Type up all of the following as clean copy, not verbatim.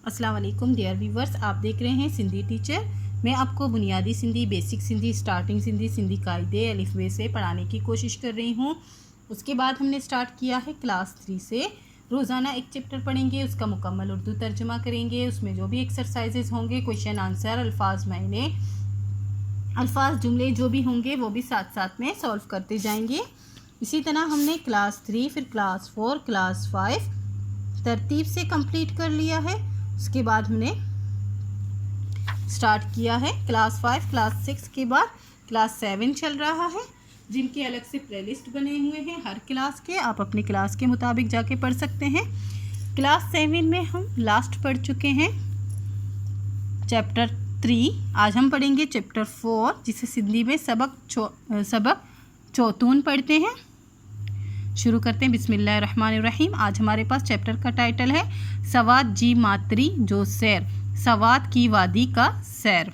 अस्सलाम वालेकुम dear viewers, आप देख रहे हैं सिंधी टीचर। मैं आपको बुनियादी सिंधी, बेसिक सिंधी, स्टार्टिंग सिंधी, सिंधी कायदे अलिफ बे से पढ़ाने की कोशिश कर रही हूँ। उसके बाद हमने स्टार्ट किया है क्लास 3 से। रोज़ाना एक चैप्टर पढ़ेंगे, उसका मुकम्मल उर्दू तर्जुमा करेंगे। उसमें जो भी एक्सरसाइजेज होंगे, क्वेश्चन आंसर, अल्फाज मायने, अल्फाज जुमले जो भी होंगे वो भी साथ साथ में सॉल्व करते जाएंगे। इसी तरह हमने क्लास 3, फिर क्लास 4, क्लास 5 तरतीब से कंप्लीट कर लिया है। उसके बाद हमने स्टार्ट किया है क्लास 5, क्लास 6 के बाद क्लास 7 चल रहा है, जिनके अलग से प्लेलिस्ट बने हुए हैं हर क्लास के। आप अपनी क्लास के मुताबिक जाके पढ़ सकते हैं। क्लास 7 में हम लास्ट पढ़ चुके हैं चैप्टर 3। आज हम पढ़ेंगे चैप्टर 4, जिसे सिंधी में सबक चौतून पढ़ते हैं। शुरू करते हैं। बिस्मिल्लाहिर्रहमानिर्रहीम। आज हमारे पास चैप्टर का टाइटल है सवात जी मातरी जो सैर, सवात की वादी का सैर।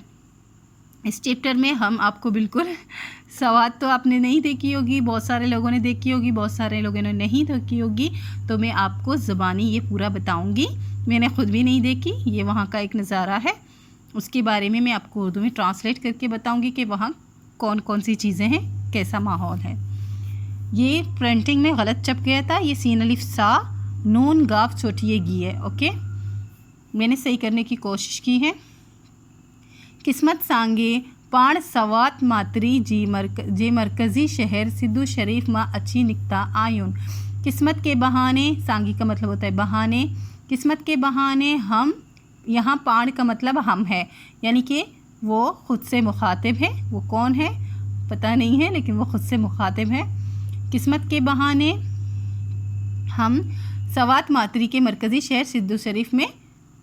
इस चैप्टर में हम आपको बिल्कुल सवात तो आपने नहीं देखी होगी, बहुत सारे लोगों ने देखी होगी, बहुत सारे लोगों ने नहीं देखी होगी, तो मैं आपको ज़बानी ये पूरा बताऊंगी। मैंने ख़ुद भी नहीं देखी, ये वहाँ का एक नज़ारा है, उसके बारे में मैं आपको उर्दू में ट्रांसलेट करके बताऊंगी कि वहाँ कौन कौन सी चीज़ें हैं, कैसा माहौल है। ये प्रिंटिंग में गलत छप गया था, ये सीन अलिफ सा नून गाफ छोटी गी है। ओके, मैंने सही करने की कोशिश की है। किस्मत सांगे पाण सवात मातरी जे मरकज़ी शहर सिद्धू शरीफ माँ अच्छी निकता आयुन। किस्मत के बहाने, सांगी का मतलब होता है बहाने, किस्मत के बहाने हम, यहाँ पाण का मतलब हम है, यानी कि वो ख़ुद से मुखातिब है। वो कौन है पता नहीं है, लेकिन वो ख़ुद से मुखातिब है। किस्मत के बहाने हम सवात मातरी के मरकज़ी शहर सिद्धू शरीफ में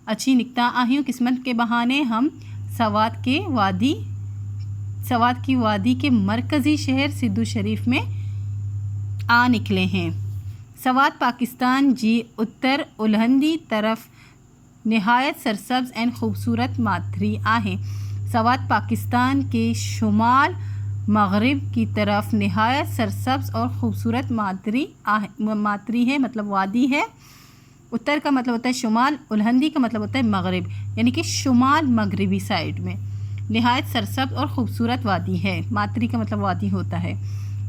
अच्छी निकता आहियों। किस्मत के बहाने हम सवात की वादी के मरकज़ी शहर सिद्धू शरीफ में आ निकले हैं। सवात पाकिस्तान जी उत्तर उल्हंदी तरफ नहायत सरसब्ज़ एंड ख़ूबसूरत मातरी आहे। सवात पाकिस्तान के शुमाल मगरिब की तरफ नहायत सरसब्ज़ और ख़ूबसूरत मातरी है, मतलब वादी है। उत्तर का मतलब होता है शुमाल, उल्हंदी का मतलब होता है मगरिब, यानी कि शुमाल मगरिबी साइड में नहायत सरसब्ज़ और ख़ूबसूरत वादी है। मातरी का मतलब वादी होता है।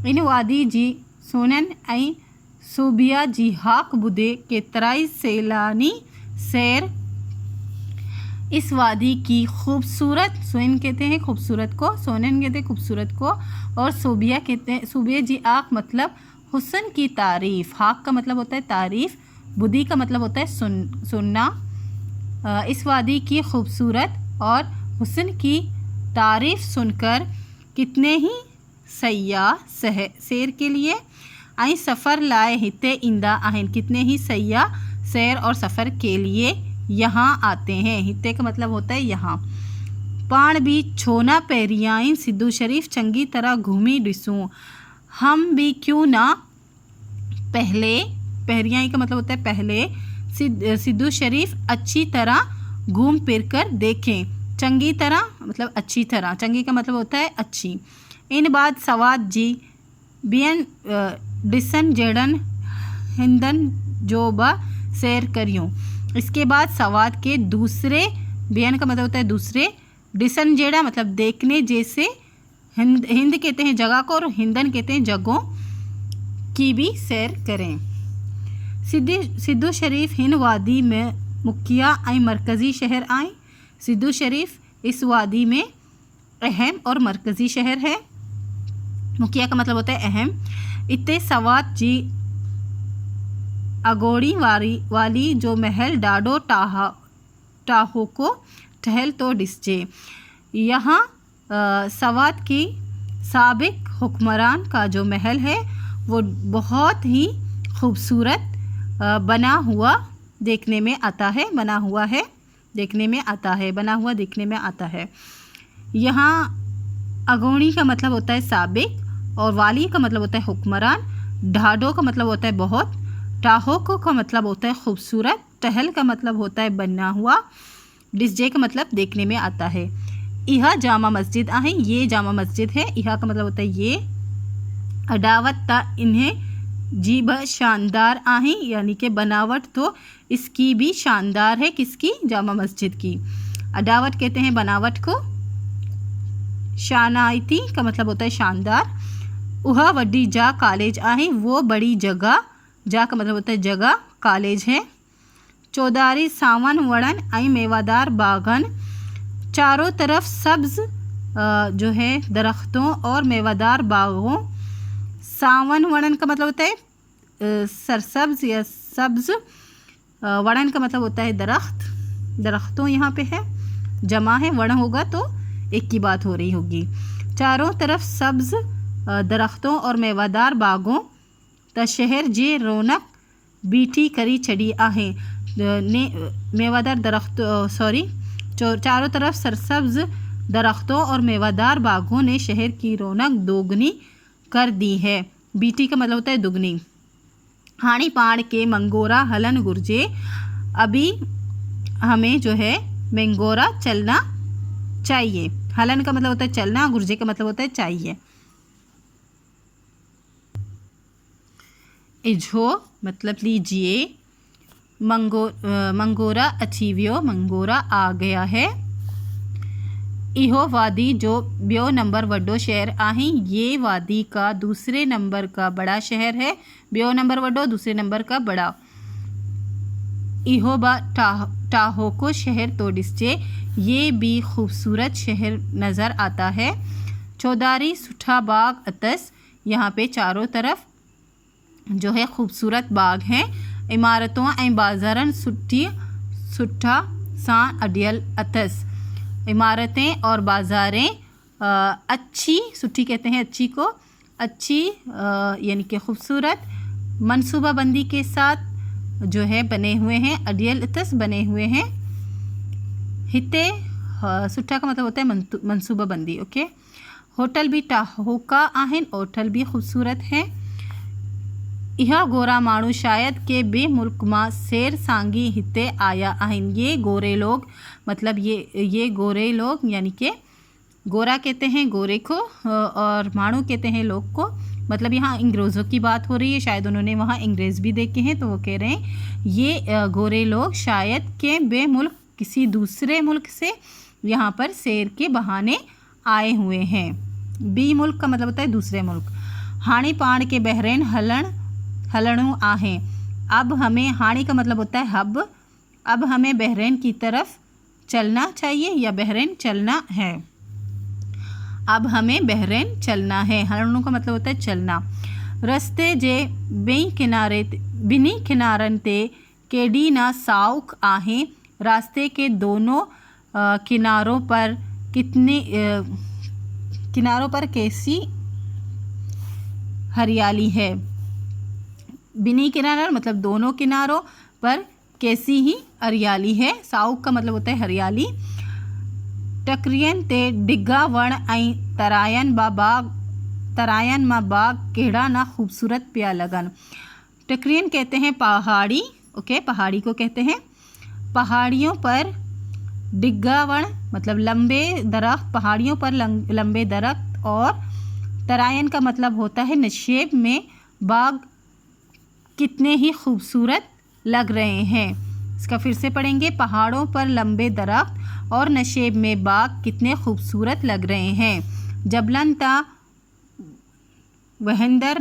इन वादी जी सोनन ऐं सूबिया जी हाक बुदे के तराई सैलानी सैर। इस वादी की खूबसूरत, सोन कहते हैं खूबसूरत को, सोनन कहते हैं खूबसूरत को, और सूबिया कहते हैं, सूबिया जी आँख मतलब हुस्न की तारीफ़, हाक का मतलब होता है तारीफ़, बुदी का मतलब होता है सुनना। इस वादी की खूबसूरत और हुस्न की तारीफ़ सुनकर कितने ही सयाह सैर के लिए आई सफ़र लाए हिते इंदा आहिन। कितने ही सयाह सैर और सफ़र के लिए यहाँ आते हैं। हिते का मतलब होता है यहाँ। पाण भी छोना पेरियाइन सिद्धू शरीफ चंगी तरह घूमी डिसूँ। हम भी क्यों ना पहले, पेरियाई का मतलब होता है पहले, सिद्धू शरीफ अच्छी तरह घूम फिर कर देखें। चंगी तरह मतलब अच्छी तरह, चंगी का मतलब होता है अच्छी। इन बाद सवात जी बियन डिसन जेडन हिंदन जोबा सैर करियों। इसके बाद सवात के दूसरे, बियन का मतलब होता है दूसरे, डिसन जेड़ा मतलब देखने जैसे, हिंद कहते हैं जगह को और हिंदन कहते हैं जगहों की भी सैर करें। सिद्धू शरीफ हिंद वादी में मुखिया आई मरकज़ी शहर आए। सिद्धू शरीफ इस वादी में अहम और मरकज़ी शहर है। मुखिया का मतलब होता है अहम। इतने सवात जी अगोड़ी वाली जो महल डाडो टाहो को टहल तो डिस्जे। यहाँ सवात की साबिक हुक्मरान का जो महल है वो बहुत ही खूबसूरत बना हुआ देखने में आता है, बना हुआ देखने में आता है। यहाँ अगोड़ी का मतलब होता है साबिक, और वाली का मतलब होता है हुक्मरान, ढाडो का मतलब होता है बहुत, टाहोको का मतलब होता है खूबसूरत, टहल का मतलब होता है बना हुआ, डिस्जे का मतलब देखने में आता है। यह जामा मस्जिद आहे, ये जामा मस्जिद है। यह का मतलब होता है ये, अडावत ता इन्हें जी ब शानदार आहें, यानी कि बनावट तो इसकी भी शानदार है। किसकी? जामा मस्जिद की। अडावट कहते हैं बनावट को। शानाइती का मतलब होता है शानदार। उहा वड्डी जा कॉलेज आहें, वो बड़ी जगह। जा का मतलब होता है जगह, कॉलेज है। चौधारी सावन वड़न आई मेवादार बागन, चारों तरफ सब्ज जो है दरख्तों और मेवादार बागों। सावन वड़न का मतलब होता है सरसब्ज या सब्ज। वड़न का मतलब होता है दरख्त, दरख्तों यहाँ पे है, जमा है, वण होगा तो एक की बात हो रही होगी। चारों तरफ सब्ज दरख्तों और मेवादार बागों। त शहर जे रौनक बीठी करी चढ़ी आहें, ने मेवादार दरख्त चारों तरफ सरसब्ज दरख्तों और मेवादार बागों ने शहर की रौनक दोगुनी कर दी है। बीटी का मतलब होता है दुगनी। हाणी पाड़ के मंगोरा हलन गुर्जे, अभी हमें जो है मंगोरा चलना चाहिए। हलन का मतलब होता है चलना, गुर्जे का मतलब होता है चाहिए। इजो मतलब लीजिए। मंगोरा अचीवियो, मंगोरा आ गया है। इहो वादी जो बियो नंबर वड्डो शहर आहें, ये वादी का दूसरे नंबर का बड़ा शहर है। बियो नंबर वड्डो, दूसरे नंबर का बड़ा। इहो बा टाहोको शहर तोडिस्चे, ये भी खूबसूरत शहर नज़र आता है। चौधारी सुठा बाग अतस, यहाँ पे चारों तरफ जो है खूबसूरत बाग हैं। इमारतों ऐं बाज़ारन सुठा सां अडियल अतस, इमारतें और बाज़ारें अच्छी, सुठी कहते हैं अच्छी को, अच्छी यानी कि खूबसूरत मनसूबाबंदी के साथ जो है बने हुए हैं। अडियल अतस बने हुए हैं। हिते सुठा का मतलब होता है मनसूबाबंदी। ओके। होटल भी टाहोका आहिन, होटल भी खूबसूरत हैं। यह गोरा माण्हू शायद के बे मुल्क मां सैर सांगी हिते आया आहिन, ये गोरे लोग मतलब ये गोरे लोग यानी कि गोरा कहते हैं गोरे को और माण्हू कहते हैं लोग को, मतलब यहाँ अंग्रेज़ों की बात हो रही है। शायद उन्होंने वहाँ अंग्रेज़ भी देखे हैं तो वो कह रहे हैं ये गोरे लोग शायद के बे मुल्क किसी दूसरे मुल्क से यहाँ पर सैर के बहाने आए हुए हैं। बी मुल्क का मतलब होता है दूसरे मुल्क। हाणी पाण के बहरीन हलणु आहें, अब हमें, हाणी का मतलब होता है अब हमें बहरीन की तरफ चलना चाहिए या बहरीन चलना है। अब हमें बहरीन चलना है। हलणु का मतलब होता है चलना। रस्ते जे बिनी किनारन ते केडी ना साउक आहें, रास्ते के दोनों किनारों पर कैसी हरियाली है। बिनी किनारा मतलब दोनों किनारों पर कैसी ही हरियाली है। साउक का मतलब होता है हरियाली। टकरियन ते डिग्गा वण ऐं तरायन मां बाग केड़ा ना खूबसूरत पिया लगन। टकरियन कहते हैं पहाड़ी। ओके, पहाड़ी को कहते हैं। पहाड़ियों पर डिग्गा वण मतलब लंबे दरख्त, पहाड़ियों पर लंबे दरख्त, और तरायन का मतलब होता है नशेब में बाग कितने ही खूबसूरत लग रहे हैं। इसका फिर से पढ़ेंगे। पहाड़ों पर लंबे दरख्त और नशेब में बाग कितने खूबसूरत लग रहे हैं। जबलन ता वहिंदर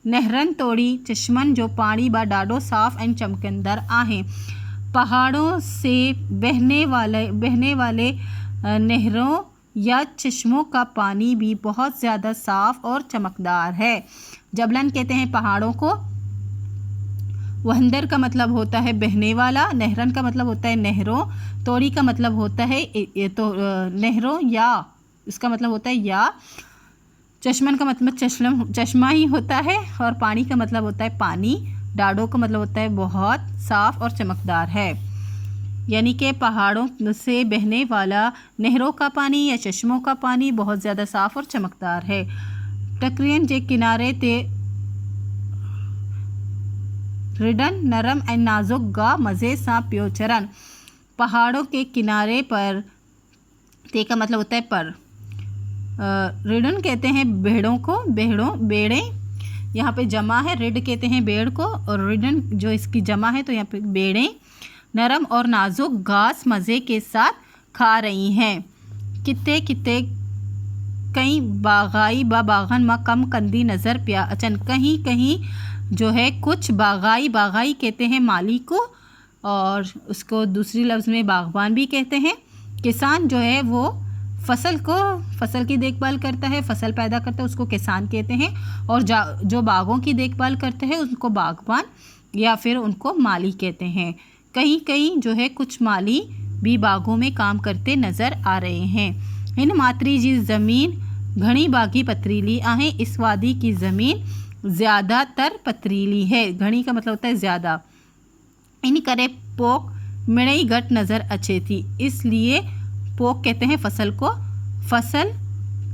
नहरन तोड़ी चश्मन जो पानी बा डाडो साफ एंड चमकंदर आहें। पहाड़ों से बहने वाले नहरों या चश्मों का पानी भी बहुत ज़्यादा साफ़ और चमकदार है। जबलन कहते हैं पहाड़ों को। वहंदर का मतलब होता है बहने वाला। नहरन का मतलब होता है नहरों। तोड़ी का मतलब होता है नहरों, या इसका मतलब होता है या। चश्मन का मतलब चश्मा ही होता है, और पानी का मतलब होता है पानी। डाडो का मतलब होता है बहुत साफ़ और चमकदार है। यानी कि पहाड़ों से बहने वाला नहरों का पानी या चश्मों का पानी बहुत ज़्यादा साफ़ और चमकदार है। टकरियन जे किनारे ते रिडन नरम ऐं नाजुक गा मज़े सां पियो चरन। पहाड़ों के किनारे पर, ते का मतलब होता है पर। रिडन कहते हैं भेड़ों को, बेड़े यहाँ पे जमा है, रिड कहते हैं बेड़ को, और रिडन जो इसकी जमा है, तो यहाँ पे बेड़ें नरम और नाजुक घास मज़े के साथ खा रही हैं। किते किते कई बागाई बागान में कम कंदी नज़र पिया अचन, कहीं कहीं जो है कुछ बागाई, बागाई कहते हैं माली को, और उसको दूसरी लफ्ज़ में बागबान भी कहते हैं। किसान जो है वो फसल की देखभाल करता है, फसल पैदा करता है, उसको किसान कहते हैं। और जो बागों की देखभाल करते हैं उनको बागबान या फिर उनको माली कहते हैं। कहीं कहीं जो है कुछ माली भी बागों में काम करते नज़र आ रहे हैं। इन मात्री जी ज़मीन घनी बागी पथरीली आहे, इस वादी की ज़मीन ज़्यादातर पथरीली है। घनी का मतलब होता है ज़्यादा। इन करे पोक मिणई घट नज़र अच्छे थी, इसलिए पोक कहते हैं फसल को, फसल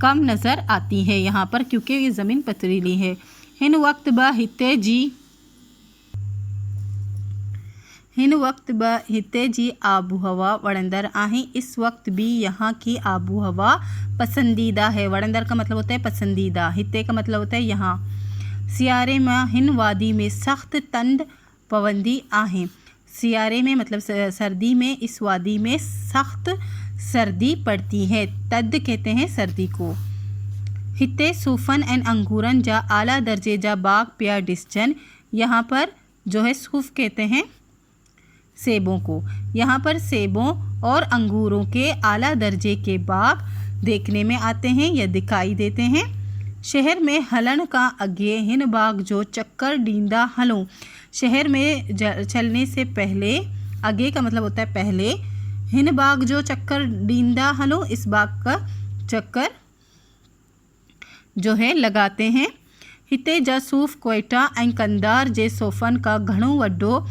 कम नज़र आती है यहाँ पर क्योंकि ये ज़मीन पथरीली है। हिन वक्त ब हिते जी आबू हवा वड़ंदर आहे, इस वक्त भी यहाँ की आबू हवा पसंदीदा है। वड़ंदर का मतलब होता है पसंदीदा, हिते का मतलब होता है यहाँ। सियारे में हिन वादी में सख्त तंद पवंदी आहे, सियारे में मतलब सर्दी में इस वादी में सख्त सर्दी पड़ती है। तद कहते हैं सर्दी को। हिते सूफन एंड अंगूरन जा आला दर्जे जा बाग प्या डिस्चन, यहाँ पर जो है सूफ कहते हैं सेबों को, यहाँ पर सेबों और अंगूरों के आला दर्जे के बाग देखने में आते हैं या दिखाई देते हैं। शहर में हलन का अगे हिन बाग जो चक्कर डींदा हलों, शहर में चलने से पहले, आगे का मतलब होता है पहले, हिन बाग जो चक्कर डींदा हलों, इस बाग का चक्कर जो है लगाते हैं। हिते जा सूफ कोयटा ऐं कंदार जे सोफन का घणो वड्डो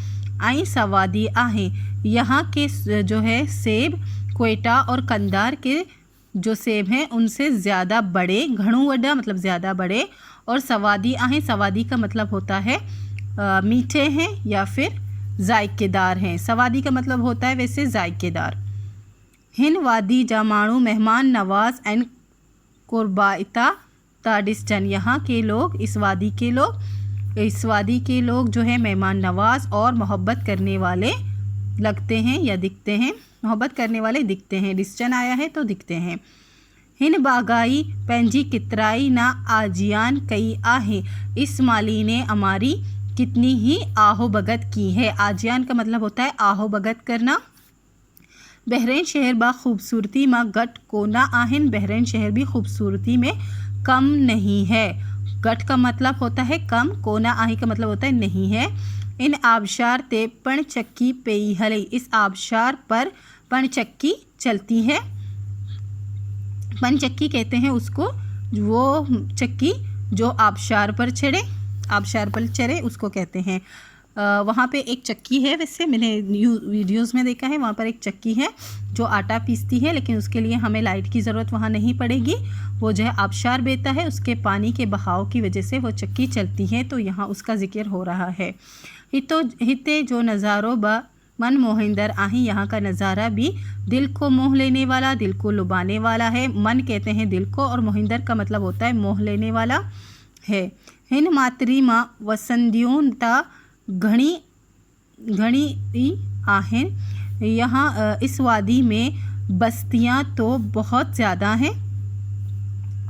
ऐं सवादी आहे, यहाँ के जो है सेब कोयटा और कंदार के जो सेब हैं उनसे ज़्यादा बड़े, घणो वड्डा मतलब ज़्यादा बड़े, और सवादी आहे, सवादी का मतलब होता है मीठे हैं या फिर जायकेदार हैं। सवादी का मतलब होता है वैसे जायकेदार। हिन वादी जा माण्हू मेहमान नवाज एंड कुर्बाइता ताडिस्टन, यहाँ के लोग, इस वादी के लोग जो है मेहमान नवाज और मोहब्बत करने वाले लगते हैं या दिखते हैं, मोहब्बत करने वाले दिखते हैं। डिस्टन आया है तो दिखते हैं। हिन बागाई पंजी कितराई ना आजियान कई आहे, इस माली ने हमारी कितनी ही आहो भगत की है। आजियान का मतलब होता है आहो भगत करना। बहरीन शहर बा खूबसूरती में गट कोना आहिन, बहरीन शहर भी खूबसूरती में कम नहीं है। गट का मतलब होता है कम, कोना आही का मतलब होता है नहीं है। इन आबशार ते पणचक्की पेई हले, इस आबशार पर पणचक्की चलती है। पणचक्की कहते हैं उसको, वो चक्की जो आबशार पर चढ़े उसको कहते हैं। वहाँ पे एक चक्की है, वैसे मैंने वीडियोस में देखा है, वहाँ पर एक चक्की है जो आटा पीसती है, लेकिन उसके लिए हमें लाइट की ज़रूरत वहाँ नहीं पड़ेगी। वो जो है आबशार बहता है, उसके पानी के बहाव की वजह से वो चक्की चलती है, तो यहाँ उसका जिक्र हो रहा है। हिते जो नज़ारो ब मन मोहिंदर आही, यहाँ का नज़ारा भी दिल को मोह लेने वाला, दिल को लुभाने वाला है। मन कहते हैं दिल को, और मोहिंदर का मतलब होता है मोह लेने वाला है। हिन मातरी माँ वसंदियों ता घनी आहें, यहाँ इस वादी में बस्तियाँ तो बहुत ज़्यादा हैं।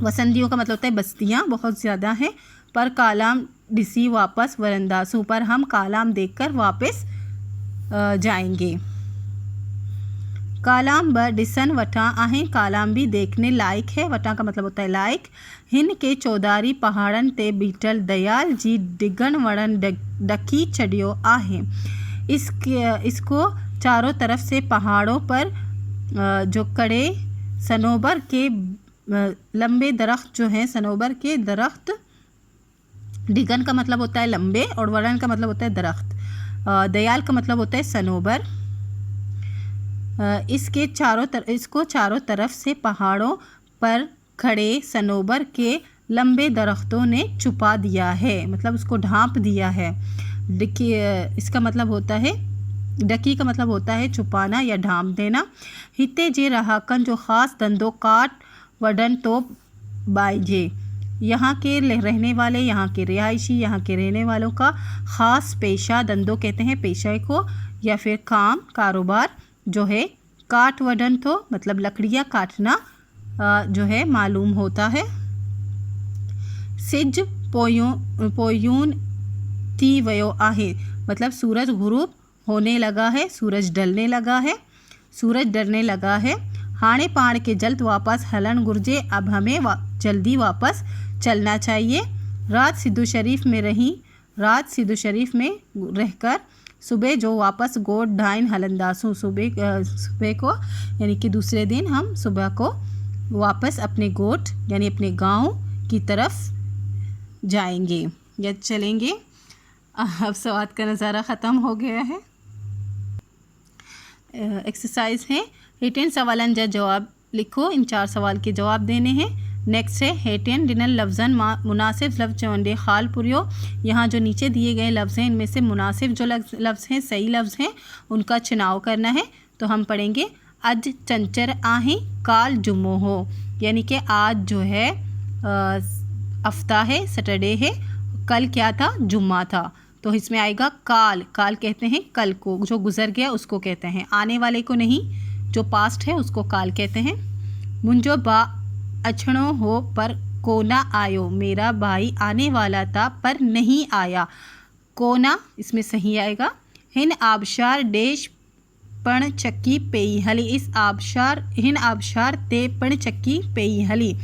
वसंदियों का मतलब होता है बस्तियाँ बहुत ज़्यादा हैं। पर कालाम डिसी वापस वरंदासों, पर हम कालाम देखकर वापस जाएंगे। कालाम ब डिसन वटा आहें, कालाम भी देखने लायक है। वटा का मतलब होता है लायक। हिन के चौधारी पहाड़न ते बीटल दयाल जी डिगन वड़न डकी चढ़ियो आहे, इसको चारों तरफ से पहाड़ों पर जो कड़े सनोबर के लंबे दरख्त जो हैं, सनोबर के दरख्त, डिगन का मतलब होता है लंबे और वड़न का मतलब होता है दरख्त, दयाल का मतलब होता है सनोबर। इसको चारों तरफ से पहाड़ों पर खड़े सनोबर के लंबे दरख्तों ने छुपा दिया है, मतलब उसको ढांप दिया है। इसका मतलब होता है, डकी का मतलब होता है छुपाना या ढांप देना। हिते जे रहाकन जो ख़ास धंधो काट वडन तो बाइजे, यहाँ के रहने वाले, यहाँ के रिहायशी, यहाँ के रहने वालों का ख़ास पेशा, धंधों कहते हैं पेशे को, या फिर काम, कारोबार जो है। काट वडन तो मतलब लकड़ियाँ काटना जो है मालूम होता है। सिज पोयून ती वयो आहे मतलब सूरज गुरूब होने लगा है, सूरज ढलने लगा है, सूरज डरने लगा है। हाणे पाण के जल्द वापस हलन गुर्जे, अब हमें जल्दी वापस चलना चाहिए। रात सिद्धू शरीफ में रही, रात सिद्धू शरीफ में रहकर सुबह जो वापस गोड ढाइन हलंदासू, सुबह को यानी कि दूसरे दिन हम सुबह को वापस अपने गोट यानी अपने गांव की तरफ जाएंगे या चलेंगे। अब सवाल का नज़ारा ख़त्म हो गया है। एक्सरसाइज है, हेटेन सवालन जा जवाब लिखो, इन 4 सवाल के जवाब देने हैं। नेक्स्ट है हेटेन डिनल लफ्ज़न मुनासिब लफ्ज़ चवंडे खाल पुरियो। यहाँ जो नीचे दिए गए लफ्ज़ हैं इनमें से मुनासिब जो लफ्ज़ हैं, सही लफ्ज़ हैं, उनका चुनाव करना है। तो हम पढ़ेंगे अज चंचर आही काल जुम्मो हो, यानी कि आज जो है हफ्ता है, सैटरडे है, कल क्या था, जुम्मा था। तो इसमें आएगा काल, काल कहते हैं कल को, जो गुजर गया उसको कहते हैं, आने वाले को नहीं, जो पास्ट है उसको काल कहते हैं। मुंजो बा अछड़ो हो पर कोना आयो, मेरा भाई आने वाला था पर नहीं आया, कोना इसमें सही आएगा। हिन आबशार देश पण चक्की पेई हली, इस आबशार हिन आबशार ते पण चक्की पेई हली,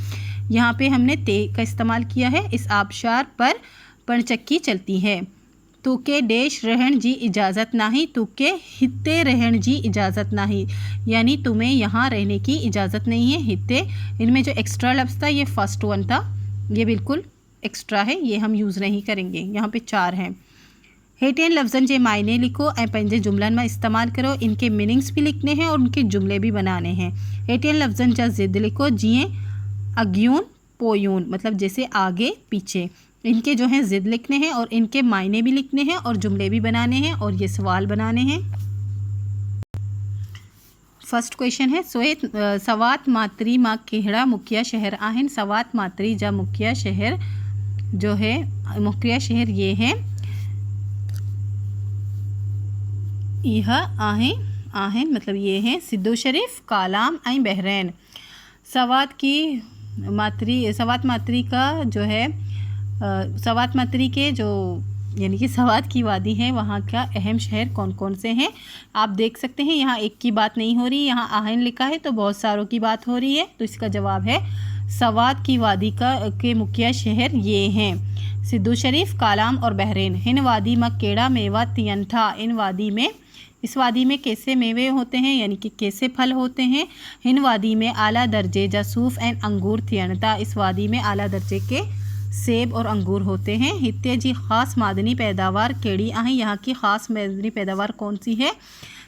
यहाँ पे हमने ते का इस्तेमाल किया है। इस आबशार पर पणचक्की चलती है। तुके देश रहन जी इजाज़त नहीं, तुके हित्ते रहन जी इजाज़त नहीं, यानी तुम्हें यहाँ रहने की इजाज़त नहीं है। हित्ते, इनमें जो एक्स्ट्रा लफ्ज़ था ये फर्स्ट वन था, ये बिल्कुल एक्स्ट्रा है, ये हम यूज़ नहीं करेंगे। यहाँ पे 4 हैं। हेठियन लफ्ज़न जे मायने लिखो ऐं पंहिंजे जुमलन में इस्तेमाल करो, इनके मीनिंग्स भी लिखने हैं और उनके जुमले भी बनाने हैं। हेठियन लफ्ज़न जा ज़िद लिखो, जीअं अग्यून पोयून मतलब जैसे आगे पीछे, इनके जो हैं ज़िद लिखने हैं और इनके मायने भी लिखने हैं और जुमले भी बनाने हैं और ये सवाल बनाने हैं। फर्स्ट क्वेश्चन है, सवात मात्री मां कहिड़ा मुखिया शहर आहिनि। सवात मात्री जा मुखिया शहर जो है, मुखिया शहर ये हैं, यह आहिनि मतलब ये हैं सिद्धू शरीफ, कालाम ऐं बहरैन। सवात मात्री का जो है सवात मात्री के जो यानी कि सवात की वादी है वहाँ का अहम शहर कौन कौन से हैं आप देख सकते हैं। यहाँ एक की बात नहीं हो रही, यहाँ आहिन लिखा है तो बहुत सारों की बात हो रही है। तो इसका जवाब है सवात की वादी के मुखिया शहर ये हैं सिद्धू शरीफ, कालाम और बहरैन। हिन वादी में केड़ा मेवा तियन था, इन वादी में इस वादी में कैसे मेवे होते हैं यानी कि कैसे फल होते हैं। हिन वादी में आला दर्जे जा सूफ एंड अंगूर थियन था, इस वादी में आला दर्जे के सेब और अंगूर होते हैं। हित्ते जी ख़ास मादनी पैदावार केड़ी आहीं, यहाँ की ख़ास मादनी पैदावार कौन सी है।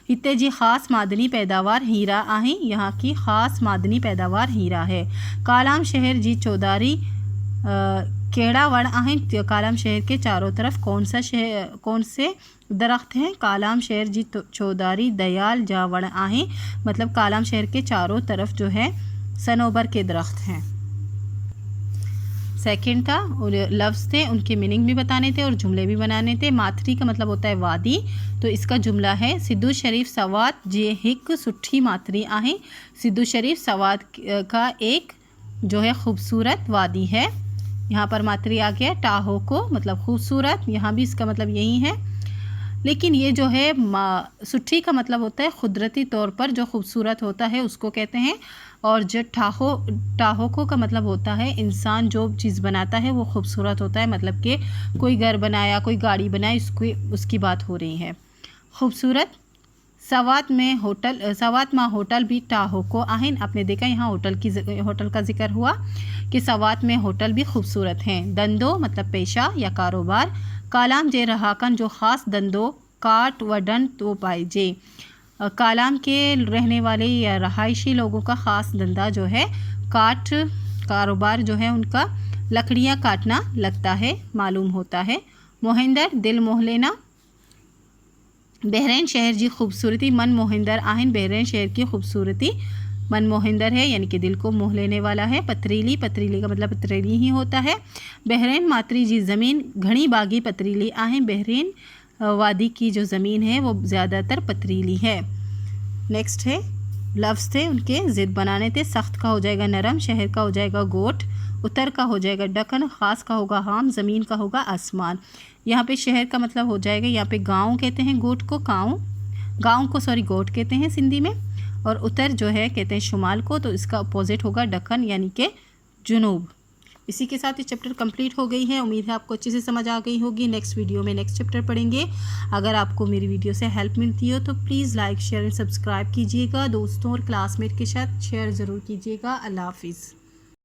हित्ते जी ख़ास मादनी पैदावार हीरा आहीं, यहाँ की ख़ास मादनी पैदावार हीरा है। कालाम शहर जी चौधारी केड़ा वण आहिनि, कालाम शहर के चारों तरफ कौन से दरख्त हैं। कालाम शहर जी चौधारी दयाल जा वण आहिनि, मतलब कालाम शहर के चारों तरफ जो है सनोबर के दरख्त हैं। सेकंड था लफ्ज़ थे, उनके मीनिंग भी बताने थे और जुमले भी बनाने थे। माथरी का मतलब होता है वादी, तो इसका जुमला है सिद्धू शरीफ सवात जे हिक सुठी माथरी आहे। सिद्धू शरीफ सवात का एक जो है खूबसूरत वादी है। यहाँ पर मातरी आ गया टाहो को मतलब खूबसूरत, यहाँ भी इसका मतलब यही है। लेकिन ये जो है सुठी का मतलब होता है कुदरती तौर पर जो खूबसूरत होता है उसको कहते हैं, और जो टाहोको का मतलब होता है इंसान जो चीज़ बनाता है वो खूबसूरत होता है, मतलब कि कोई घर बनाया, कोई गाड़ी बनाई, उसकी बात हो रही है खूबसूरत। सवात में होटल भी टाहोको आहिन, आपने देखा यहाँ होटल का जिक्र हुआ कि सवात में होटल भी खूबसूरत हैं। धंधो मतलब पेशा या कारोबार। कालाम जे रहाकन जो ख़ास धंधो काट वडन तो पाइजे, कालाम के रहने वाले या रहायशी लोगों का ख़ास धंधा जो है कारोबार जो है उनका लकड़ियाँ काटना लगता है, मालूम होता है। मोहिंदर दिल मोह लेना। बहरैन शहर जी खूबसूरती मन मोहिंदर आहिन, बहरैन शहर की खूबसूरती मनमोहिंदर है यानी कि दिल को मोह लेने वाला है। पथरीली, पथरीली का मतलब पथरीली ही होता है। बहरीन मातरी जी ज़मीन घनी बागी पथरीली आहें। बहरीन वादी की जो ज़मीन है वो ज़्यादातर पथरीली है। नेक्स्ट है लफ्ज़ थे उनके ज़िद बनाने थे। सख्त का हो जाएगा नरम, शहर का हो जाएगा गोट, उत्तर का हो जाएगा दक्कन, ख़ास का होगा हाम, ज़मीन का होगा आसमान। यहाँ पे शहर का मतलब हो जाएगा, यहाँ पे गाँव कहते हैं गोट को, गाँव को गोट कहते हैं सिंधी में। और उत्तर जो है कहते हैं शुमाल को, तो इसका अपोजिट होगा दक्कन यानी कि जुनूब। इसी के साथ ये चैप्टर कंप्लीट हो गई है। उम्मीद है आपको अच्छे से समझ आ गई होगी। नेक्स्ट वीडियो में नेक्स्ट चैप्टर पढ़ेंगे। अगर आपको मेरी वीडियो से हेल्प मिलती हो तो please like share and subscribe कीजिएगा। दोस्तों और क्लासमेट के साथ शेयर ज़रूर कीजिएगा। अल्लाह हाफिज़।